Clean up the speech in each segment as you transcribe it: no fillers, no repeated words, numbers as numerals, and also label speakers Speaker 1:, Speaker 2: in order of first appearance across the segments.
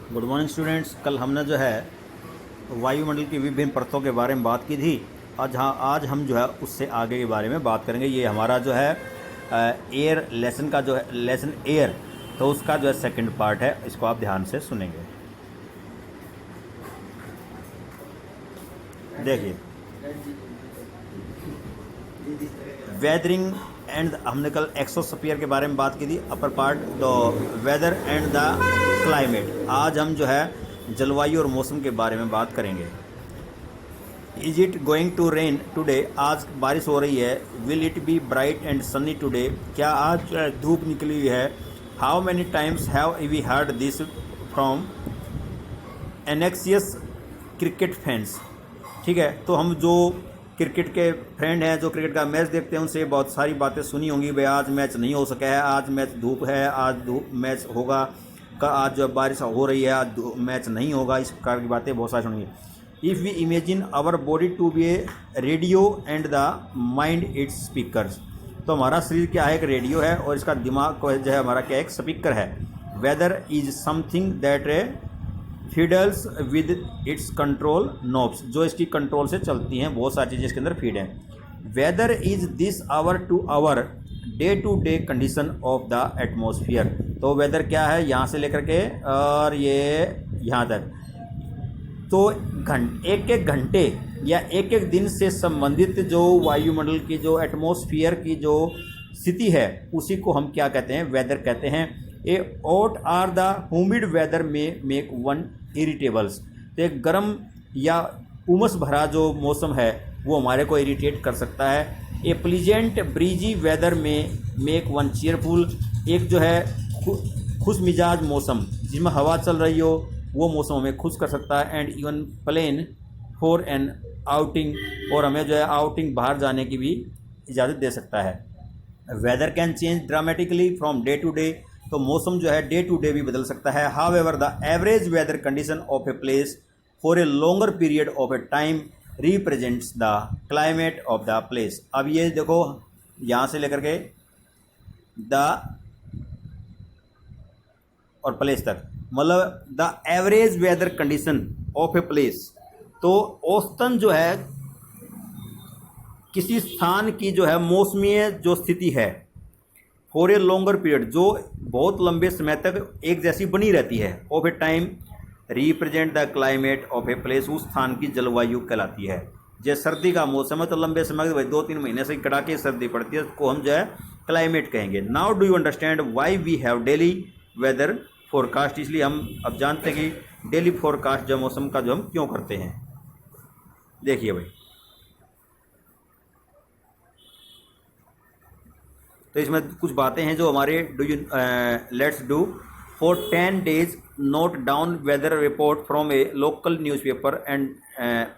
Speaker 1: Good morning students. कल हमने जो है वायुमंडल की विभिन्न परतों के बारे में बात की थी। आज हम जो है उससे आगे के बारे में बात करेंगे। ये हमारा जो है एयर लेसन का जो है लेसन एयर, तो उसका जो है सेकंड पार्ट है। इसको आप ध्यान से सुनेंगे। देखिए, वेदरिंग एंड हमने कल एक्सोस्फीयर के बारे में बात की थी। Upper part the weather and the climate. आज हम जो है जलवायु और मौसम के बारे में बात करेंगे। Is it going to rain today? आज बारिश हो रही है। Will it be bright and sunny today? क्या आज धूप निकली हुई है? How many times have we heard this from anxious cricket fans. ठीक है, तो हम जो क्रिकेट के फ्रेंड हैं, जो क्रिकेट का मैच देखते हैं, उनसे बहुत सारी बातें सुनी होंगी। भाई आज मैच नहीं हो सका है, आज मैच धूप है, आज धूप मैच होगा, का आज जो बारिश हो रही है, आज मैच नहीं होगा। इस प्रकार की बातें बहुत सारी सुनेंगे। If we imagine our body to be a radio and the mind its speakers. तो हमारा शरीर क्या है? एक रेडियो है और इसका दिमाग को जो है हमारा क्या, एक स्पीकर है। Weather is something that fiddles with its control knobs, जो इसकी कंट्रोल से चलती हैं। बहुत सारी चीज़ें इसके अंदर फीड हैं। Weather is this hour to hour day to day condition of the atmosphere. तो वेदर क्या है, यहाँ से लेकर के और ये यहाँ तक, तो एक एक घंटे या एक एक दिन से संबंधित जो वायुमंडल की जो एटमोसफियर की जो स्थिति है, उसी को हम क्या कहते हैं? वेदर कहते हैं। A hot or the humid weather may make one irritables. तो एक गर्म या उमस भरा जो मौसम है वो हमारे को इरिटेट कर सकता है। ए pleasant breezy weather may make one cheerful. एक जो है खुश मिजाज मौसम जिसमें हवा चल रही हो, वो मौसम हमें खुश कर सकता है। And even plan for an outing, और हमें जो है आउटिंग बाहर जाने की भी इजाज़त दे सकता है। Weather can change dramatically from day to day. तो मौसम जो है डे टू डे भी बदल सकता है। However the average weather condition of a place for a longer period of a time represents the climate of the place. अब ये देखो, यहाँ से लेकर के द और प्लेस तक, मतलब the average weather condition of a place. तो औसतन जो है किसी स्थान की जो है मौसमीय जो स्थिति है, फॉर ए लॉन्गर पीरियड, जो बहुत लंबे समय तक एक जैसी बनी रहती है, of a time represent the climate of a place, उस स्थान की जलवायु कहलाती है। जैसे सर्दी का मौसम है तो लंबे समय भाई 2-3 महीने से कड़ाके सर्दी पड़ती है, उसको हम जो है क्लाइमेट कहेंगे। Now do you understand why we have daily weather forecast. इसलिए हम अब जानते हैं कि डेली फोरकास्ट जो मौसम का जो हम क्यों करते हैं। देखिए भाई, तो इसमें कुछ बातें हैं जो हमारे let's do for 10 days note down weather report from a local newspaper and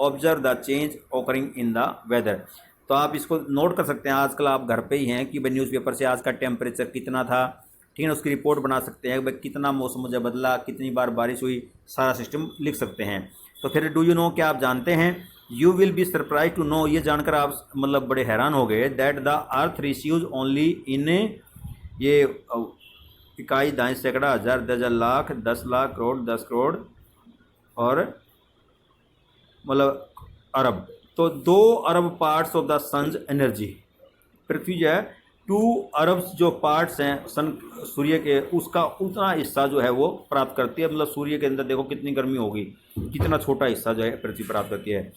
Speaker 1: observe the change occurring in the weather. तो आप इसको नोट कर सकते हैं। आजकल आप घर पे ही हैं कि भाई न्यूज़पेपर से आज का टेम्परेचर कितना था, ठीक है, उसकी रिपोर्ट बना सकते हैं। भाई कितना मौसम मुझे बदला, कितनी बार बारिश हुई, सारा सिस्टम लिख सकते हैं। तो फिर डू यू नो, क्या आप जानते हैं? You will be surprise to know, ये जानकर आप मतलब बड़े हैरान हो गए, that the earth receives only in, ये इकाई, दाएं, सैकड़ा, हज़ार, दर्जन, लाख, 10 लाख, करोड़, 10 करोड़ और मतलब अरब। तो 2 अरब parts of the sun's energy. पृथ्वी जो है 2 अरब जो पार्ट्स हैं सन सूर्य के, उसका उतना हिस्सा जो है वो प्राप्त करती है। मतलब सूर्य के अंदर देखो कितनी गर्मी होगी, कितना छोटा हिस्सा जो है पृथ्वी प्राप्त करती है।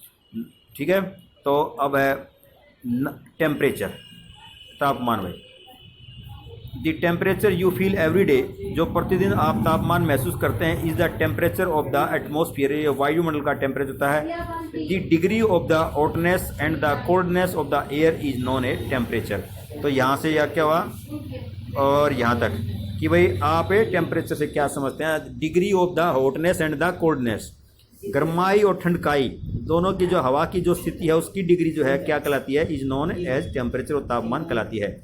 Speaker 1: ठीक है, तो अब है टेम्परेचर, तापमान। भाई the temperature you feel every day, जो प्रतिदिन आप तापमान महसूस करते हैं, is the temperature of the atmosphere. ये वायुमंडल का टेम्परेचर होता है। The degree of the hotness and the coldness of the air is known a temperature. तो यहाँ से यह क्या हुआ और यहाँ तक कि भाई आप टेम्परेचर से क्या समझते हैं? Degree of the hotness and the coldness, गर्माई और ठंडकाई दोनों की जो हवा की जो स्थिति है, उसकी डिग्री जो है क्या कहलाती है? इज नोन एज टेम्परेचर, और तापमान कहलाती है।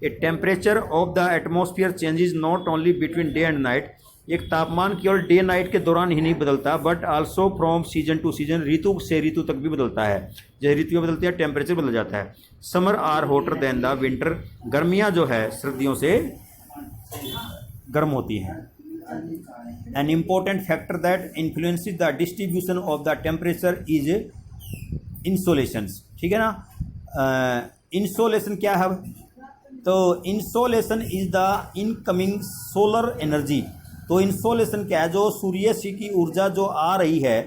Speaker 1: A temperature of the atmosphere changes not only between day and night. एक तापमान केवल डे नाइट के दौरान ही नहीं बदलता, but also from season to season, ऋतु से ऋतु तक भी बदलता है। जैसे ऋतु बदलती है टेम्परेचर बदल जाता है। Summer are hotter than the winter, गर्मियाँ जो है सर्दियों से गर्म होती हैं। An important factor that influences the distribution of the temperature is insolations. ठीक है ना। इंसोलेशन क्या है? तो insolation is the incoming solar energy. तो इंसोलेशन क्या है? जो सूर्य से की ऊर्जा जो आ रही है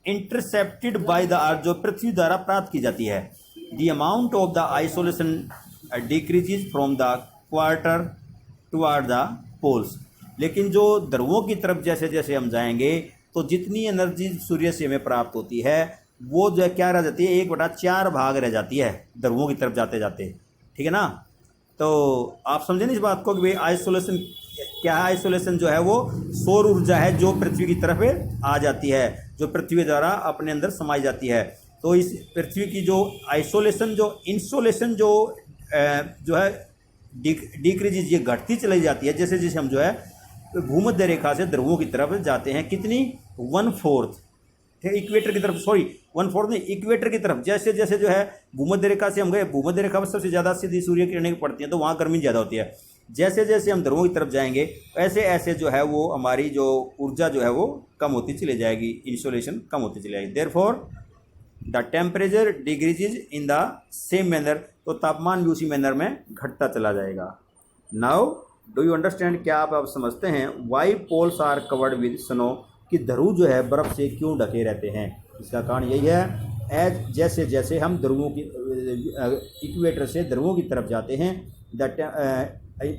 Speaker 1: इंटरसेप्टेड बाय द अर्थ, जो पृथ्वी द्वारा प्राप्त की जाती है। The amount of the insolation decreases from the equator toward the poles. लेकिन जो ध्रुवों की तरफ जैसे जैसे हम जाएंगे तो जितनी एनर्जी सूर्य से हमें प्राप्त होती है वो जो है क्या रह जाती है, 1/4 भाग रह जाती है ध्रुवों की तरफ जाते जाते। ठीक है ना। तो आप समझे ना इस बात को कि भाई आइसोलेशन क्या है? आइसोलेशन जो है वो सौर ऊर्जा है जो पृथ्वी की तरफ आ जाती है, जो पृथ्वी द्वारा अपने अंदर समाई जाती है। तो इस पृथ्वी की जो आइसोलेशन जो इंसोलेशन जो है डिक्रीज ये घटती चली जाती है जैसे जैसे हम जो है भूमध्य रेखा से ध्रुवों की तरफ जाते हैं। कितनी? 1/4 इक्वेटर की तरफ, सॉरी 1/4 नहीं, इक्वेटर की तरफ। जैसे जैसे जो है भूमध्य रेखा से हम गए, भूमध्य रेखा पर सबसे ज़्यादा सीधी सूर्य किरणें पड़ती हैं तो वहाँ गर्मी ज़्यादा होती है। जैसे जैसे हम ध्रुवों की तरफ जाएंगे ऐसे ऐसे जो है वो हमारी जो ऊर्जा जो है वो कम होती चली जाएगी, इंसोलेशन कम होती चली जाएगी। Therefore the temperature decreases in the same manner. तो तापमान भी उसी मैनर में घटता चला जाएगा। Now do you understand? क्या आप समझते हैं why poles are covered with snow? कि ध्रुव जो है बर्फ़ से क्यों ढके रहते हैं? इसका कारण यही है जैसे जैसे हम ध्रुवों की इक्वेटर से ध्रुवों की तरफ जाते हैं द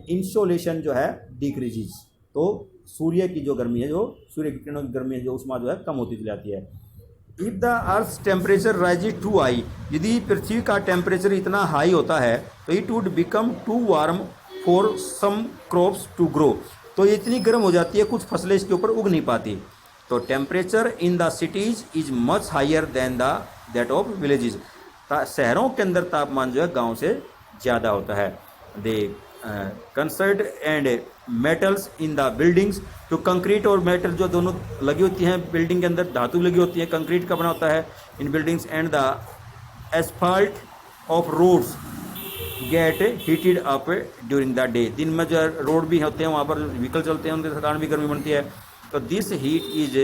Speaker 1: इंसोलेशन जो है डिक्रीजेज। तो सूर्य की जो गर्मी है, जो सूर्य की किरणों की गर्मी है, जो ऊष्मा जो है कम होती चली जाती है। If the earth temperature rises to high, यदि पृथ्वी का टेम्परेचर इतना हाई होता है तो it would become too warm for some crops to grow. तो ये इतनी गर्म हो जाती है कुछ फसलें इसके ऊपर उग नहीं पाती। तो temperature in the cities is much higher than that of villages. शहरों के अंदर तापमान जो है गांव से ज़्यादा होता है। They concrete and metals in the buildings. तो कंक्रीट और मेटल जो दोनों लगी होती हैं बिल्डिंग के अंदर, धातु लगी होती है, कंक्रीट का बना होता है in buildings. And the asphalt of roads get heated up during the day. दिन में जो रोड भी होते हैं वहाँ पर व्हीकल चलते हैं उनके कारण भी गर्मी बनती है। तो this heat is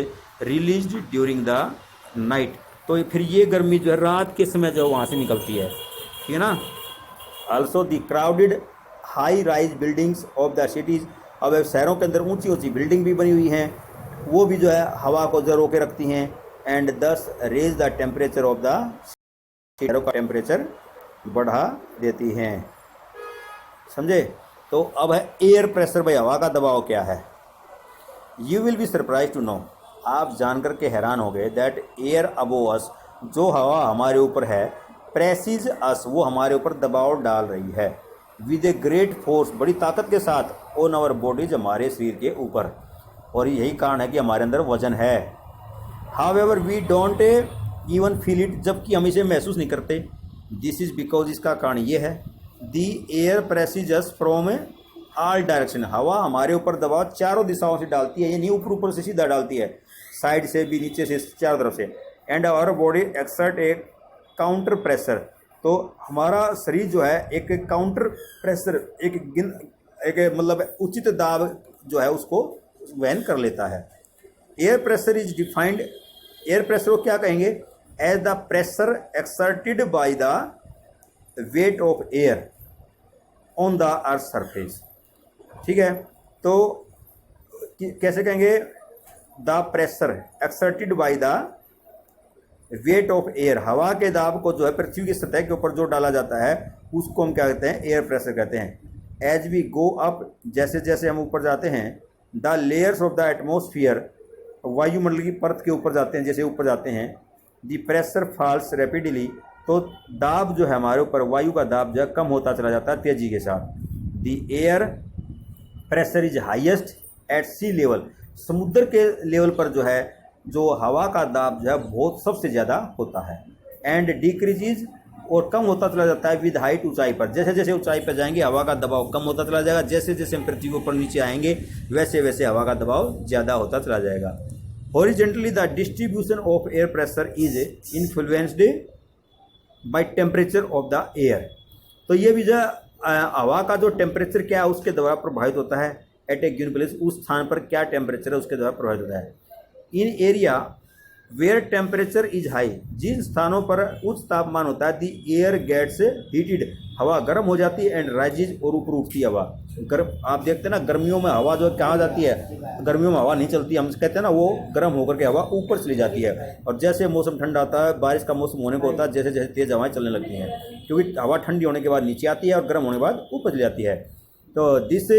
Speaker 1: released during the night. तो फिर ये गर्मी जो है रात के समय जो वहाँ से निकलती है। ठीक है ना। Also the crowded high rise buildings of the cities. अब शहरों के अंदर ऊंची ऊंची बिल्डिंग भी बनी हुई हैं, वो भी जो है हवा को जो रोके रखती हैं। And this raise the temperature of the शहरों का टेम्परेचर बढ़ा देती हैं। समझे? तो अब है एयर प्रेशर, भाई हवा का दबाव क्या है। You will be surprise to know, आप जानकर के हैरान हो गए दैट एयर अबोव अस, जो हवा हमारे ऊपर है, प्रेसिज अस, वो हमारे ऊपर दबाव डाल रही है विद ए ग्रेट फोर्स, बड़ी ताकत के साथ, ऑन आवर बॉडीज, हमारे शरीर के ऊपर। और यही कारण है कि हमारे अंदर वजन है। However we don't even feel it, जबकि हम इसे महसूस नहीं करते। दिस इज़ बिकॉज, इसका कारण ये है दी air precious us from all direction, हवा हमारे ऊपर दबाव चारों दिशाओं से डालती है। ये नहीं ऊपर ऊपर से सीधा डालती है, साइड से भी, नीचे से, चारों तरफ से। And our body exert a counter pressure, तो हमारा शरीर जो है एक काउंटर प्रेशर, एक मतलब उचित दाब जो है उसको वहन कर लेता है। Air pressure is defined, air pressure को क्या कहेंगे? As the pressure exerted by the weight of air on the earth surface. ठीक है, तो कैसे कहेंगे? The pressure exerted by the weight of air, हवा के दाब को जो है पृथ्वी की सतह के ऊपर जो डाला जाता है उसको हम क्या कहते हैं? एयर प्रेशर कहते हैं। एज वी गो अप, जैसे जैसे हम ऊपर जाते हैं, the layers of the atmosphere, वायुमंडल की परत के ऊपर जाते हैं, जैसे ऊपर जाते हैं, द प्रेशर फॉल्स रैपिडली, तो दाब जो है हमारे ऊपर, वायु का दाब जो है कम होता चला जाता है तेजी के साथ। The air pressure is highest at sea level, समुद्र के लेवल पर जो है जो हवा का दाब जो है बहुत सबसे ज़्यादा होता है। एंड डिक्रीजेज, और कम होता चला जाता है विद हाइट, ऊंचाई पर। जैसे जैसे ऊंचाई पर जाएंगे हवा का दबाव कम होता चला जाएगा, जैसे जैसे हम पृथ्वी के ऊपर नीचे आएंगे वैसे वैसे हवा का दबाव ज़्यादा होता चला जाएगा। Horizontally the distribution of air pressure is influenced by temperature of the air, तो ये भी जो हवा का जो टेम्परेचर क्या है उसके द्वारा प्रभावित होता है। एट ए गिवन प्लेस, उस स्थान पर क्या टेम्परेचर है उसके द्वारा प्रभावित होता है। In area where temperature is high, जिन स्थानों पर उच्च तापमान होता है दी एयर गेट्स हीटेड, हवा गर्म हो जाती है, एंड राइजेज, और ऊपर उठती है हवा। गर्म, आप देखते हैं ना गर्मियों में हवा जो कहाँ जाती है, गर्मियों में हवा नहीं चलती, हम कहते हैं ना वो गर्म होकर के हवा ऊपर चली जाती है। और जैसे मौसम ठंडा आता है, बारिश का मौसम होने को होता है, जैसे जैसे तेज हवाएं चलने लगती हैं, क्योंकि हवा ठंडी होने के बाद नीचे आती है और गर्म होने के बाद ऊपर चली जाती है। तो this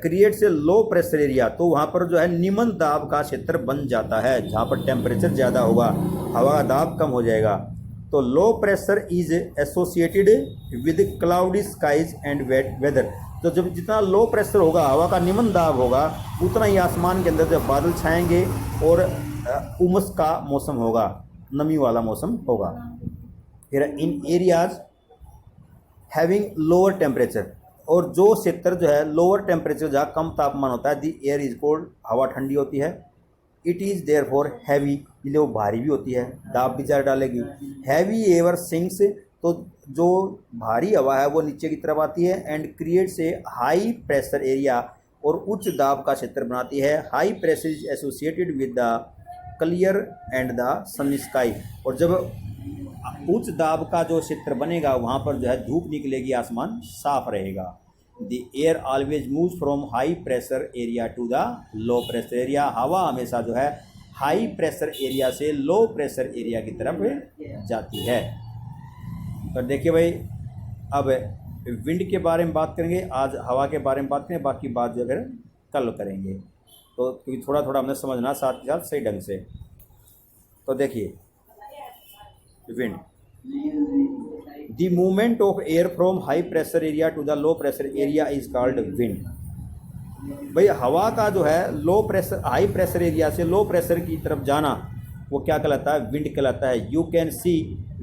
Speaker 1: creates a low pressure area, तो वहाँ पर जो है निम्न दाब का क्षेत्र बन जाता है। जहाँ पर टेम्परेचर ज़्यादा होगा हवा का दाब कम हो जाएगा। तो low pressure is associated with cloudy skies and wet weather, तो जब जितना लो प्रेशर होगा, हवा का निम्न दाब होगा, उतना ही आसमान के अंदर जब बादल छाएंगे और उमस का मौसम होगा, नमी वाला मौसम होगा। फिर इन एरियाज हैविंग लोअर टेम्परेचर, और जो क्षेत्र जो है लोअर टेम्परेचर, जहाँ कम तापमान होता है, दी एयर इज कोल्ड, हवा ठंडी होती है, it is therefore heavy, इसलिए वो भारी भी होती है, दाब भी ज़्यादा डालेगी। हैवी एवर सिंक्स, तो जो भारी हवा है वो नीचे की तरफ आती है, and creates a high pressure area, और उच्च दाब का क्षेत्र बनाती है। High pressure is associated with the clear and the sun sky, और जब उच्च दाब का जो क्षेत्र बनेगा वहाँ पर जो है धूप निकलेगी, आसमान साफ रहेगा। The air always move from high pressure area to the low pressure area, हवा हमेशा जो है हाई प्रेशर एरिया से लो प्रेशर एरिया की तरफ जाती है। तो देखिए भाई, अब विंड के बारे में बात करेंगे, आज हवा के बारे में बात करेंगे, बाकी बात जो है कल करेंगे। तो क्योंकि थोड़ा थोड़ा हमने समझना साथ के साथ सही ढंग से। तो देखिए wind, the movement of air from high pressure area to the low pressure area is called wind. भाई हवा का जो है low pressure, high pressure area से लो प्रेशर की तरफ जाना वो क्या कहलाता है, विंड कहलाता है। You can see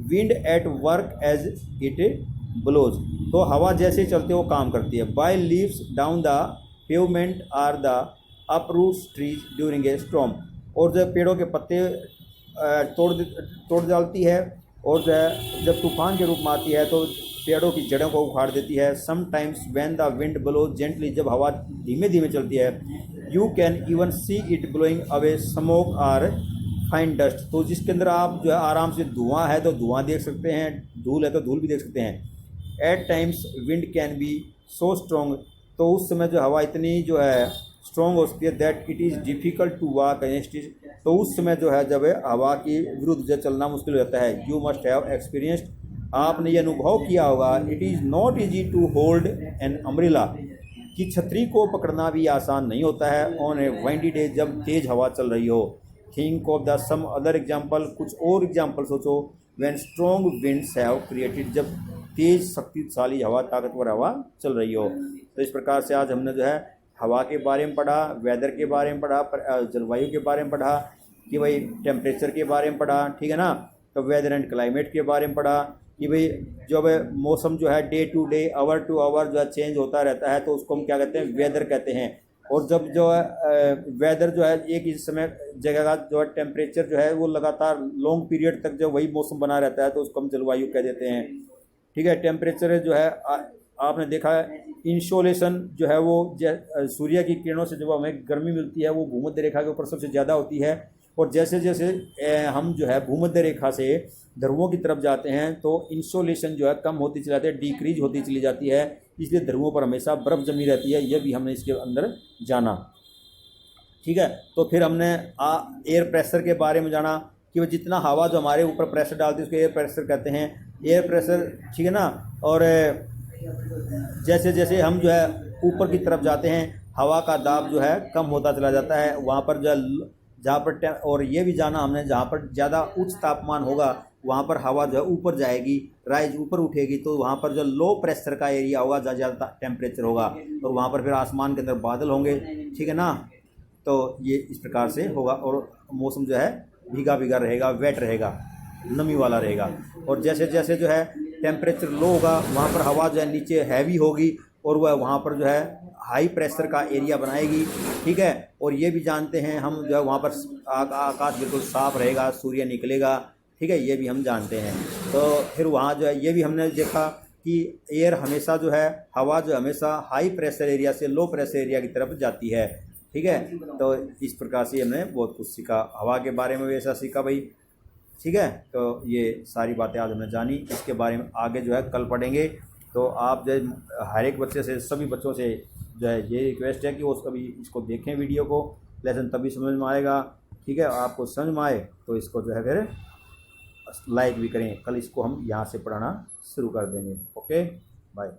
Speaker 1: wind at work as it blows, तो हवा जैसे चलते वो काम करती है। By leaves down the pavement or the uproots trees during a storm, और जो पेड़ों के पत्ते तोड़ डालती है, और जो है जब तूफान के रूप में आती है तो पेड़ों की जड़ों को उखाड़ देती है। Sometimes when the wind blow gently, जब हवा धीमे धीमे चलती है, you can even see it blowing away smoke or fine dust, तो जिसके अंदर आप जो है आराम से धुआं है तो धुआं देख सकते हैं, धूल है तो धूल भी देख सकते हैं। At times wind can be so strong, तो उस समय जो हवा इतनी जो है स्ट्रॉन्ग हो सकती है, that it is difficult to walk against it, तो उस समय जो है जब हवा की विरुद्ध जो चलना मुश्किल हो जाता है। यू मस्ट हैव एक्सपीरियंस्ड, आपने ये अनुभव किया होगा, it is not easy to hold an umbrella, कि छतरी को पकड़ना भी आसान नहीं होता है ऑन ए वाइंडी डे, जब तेज़ हवा चल रही हो। Think of the some other example, कुछ और एग्जाम्पल सोचो। When strong winds have created, जब तेज शक्तिशाली हवा, ताकतवर हवा चल रही हो। तो इस प्रकार से आज हमने जो है हवा के बारे में पढ़ा, वेदर के बारे में पढ़ा, जलवायु के बारे में पढ़ा, कि भाई टेम्परेचर के बारे में पढ़ा, ठीक है ना। तो वेदर एंड क्लाइमेट के बारे में पढ़ा कि भाई जब मौसम जो है day to day, hour to hour जो है चेंज होता रहता है, तो उसको हम क्या कहते हैं, वेदर कहते हैं। और जब जो है वेदर जो है एक इस समय जगह का जो है टेम्परेचर जो है वो लगातार लॉन्ग पीरियड तक जो वही मौसम बना रहता है, तो उसको हम जलवायु कह देते हैं, ठीक है। टेम्परेचर जो है आपने देखा है, इंसोलेशन जो है वो सूर्य की किरणों से जब हमें गर्मी मिलती है वो भूमध्य रेखा के ऊपर सबसे ज़्यादा होती है, और जैसे जैसे हम जो है भूमध्य रेखा से ध्रुवों की तरफ जाते हैं तो इंसोलेशन जो है कम होती चली जाती है, डिक्रीज होती चली जाती है, इसलिए ध्रुवों पर हमेशा बर्फ़ जमी रहती है। यह भी हमने इसके अंदर जाना, ठीक है। तो फिर हमने एयर प्रेशर के बारे में जाना कि वो जितना हवा जो हमारे ऊपर प्रेशर डालती है उसको एयर प्रेशर कहते हैं, एयर प्रेशर, ठीक है ना। और जैसे जैसे हम जो है ऊपर की तरफ जाते हैं हवा का दाब जो है कम होता चला जाता है, वहाँ पर जो है जहाँ पर और ये भी जाना हमने, जहाँ पर ज़्यादा उच्च तापमान होगा वहाँ पर हवा जो है ऊपर जाएगी, राइज ऊपर उठेगी, तो वहाँ पर जो लो प्रेशर का एरिया होगा, जहाँ ज़्यादा टेम्परेचर होगा, और वहाँ पर फिर आसमान के अंदर बादल होंगे, ठीक है ना। तो ये इस प्रकार से होगा, और मौसम जो है भीगा भीगा रहेगा, वेट रहेगा, नमी वाला रहेगा। और जैसे जैसे जो है टेम्परेचर लो होगा वहाँ पर हवा जो है नीचे हैवी होगी, और वह वहाँ पर जो है हाई प्रेशर का एरिया बनाएगी, ठीक है। और ये भी जानते हैं हम जो है वहाँ पर आकाश बिल्कुल साफ रहेगा, सूर्य निकलेगा, ठीक है, ये भी हम जानते हैं। तो फिर वहाँ जो है ये भी हमने देखा कि एयर हमेशा जो है, हवा जो हमेशा हाई प्रेशर एरिया से लो प्रेशर एरिया की तरफ जाती है। ठीक है, तो इस प्रकार से हमने बहुत कुछ सीखा, हवा के बारे में भी ऐसा सीखा भाई। ठीक है, तो ये सारी बातें आज हमने जानी, इसके बारे में आगे जो है कल पढ़ेंगे। तो आप जो हर एक बच्चे से, सभी बच्चों से जो है ये रिक्वेस्ट है कि वो कभी इसको देखें वीडियो को, लेसन तभी समझ में आएगा। ठीक है, आपको समझ में आए तो इसको जो है फिर लाइक भी करें। कल इसको हम यहाँ से पढ़ाना शुरू कर देंगे। Okay, bye.